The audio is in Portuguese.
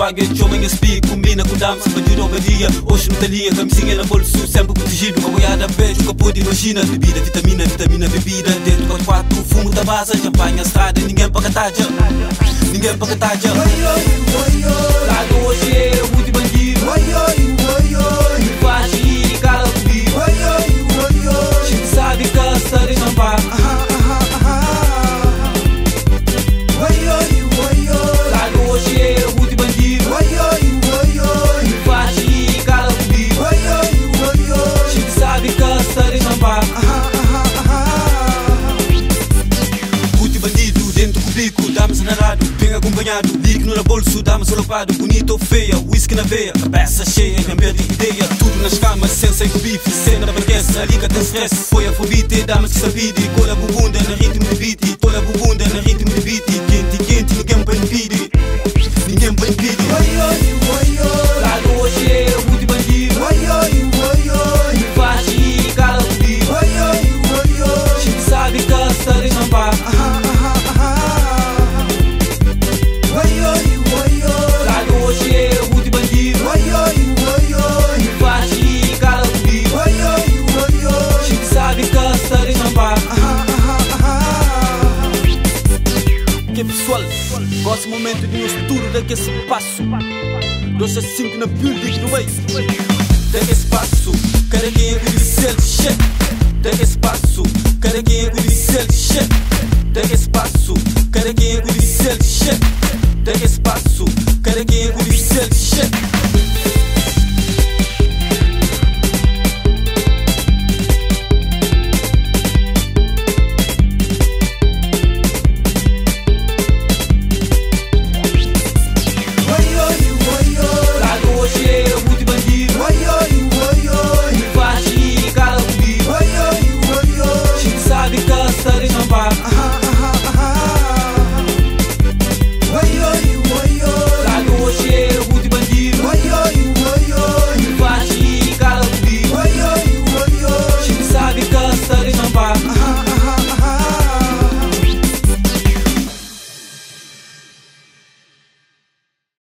swag, homem speak, combina com dama, sempre de roubaria. Hoje não tem linha, camisinha na bolso, sempre protegido. Uma boiada beijo, capô de imagina. Bebida, vitamina, bebida. Dentro do quarto, fumo da base, champanhe, estrada, ninguém paga taja. Ninguém paga taja. Lado hoje é muito bandido. Me faz ir, cala comigo. Chico sabe que a série não paga. Lado hoje é muito bandido. Me faz ir, cala comigo. Chico sabe que a série não paga. Muito bandido dentro do bico, dá-me narrado, bem acompanhado. Líquido no bolso, dá-me solopado. Bonito ou feia, whisky na veia, cabeça cheia, cambiar de ideia. Tudo nas camas, sem bife, cena da baguete. Ali que tem stress, foi a fobite, dá-me que sabide. Cola bubunda na ritmo de beat, tola bubunda na ritmo de beat. Quente, ninguém pode impedir. Ninguém pode impedir. Lado hoje é muito bandido. Me faz ir, cala comigo. Chico sabe que a série não paga. Lado hoje é muito bandido. Me faz ir, cala comigo. Chico sabe que a série não paga. Que pessoal, gosto momento de um estudo daquele espaço. 2 a 5 na building do meio. Daquele espaço, cada quem é good cel shit. Daquele espaço, cada quem é good cel shit. Daquele espaço, cada quem é good cel shit. Daquele espaço, cada quem é good cel shit.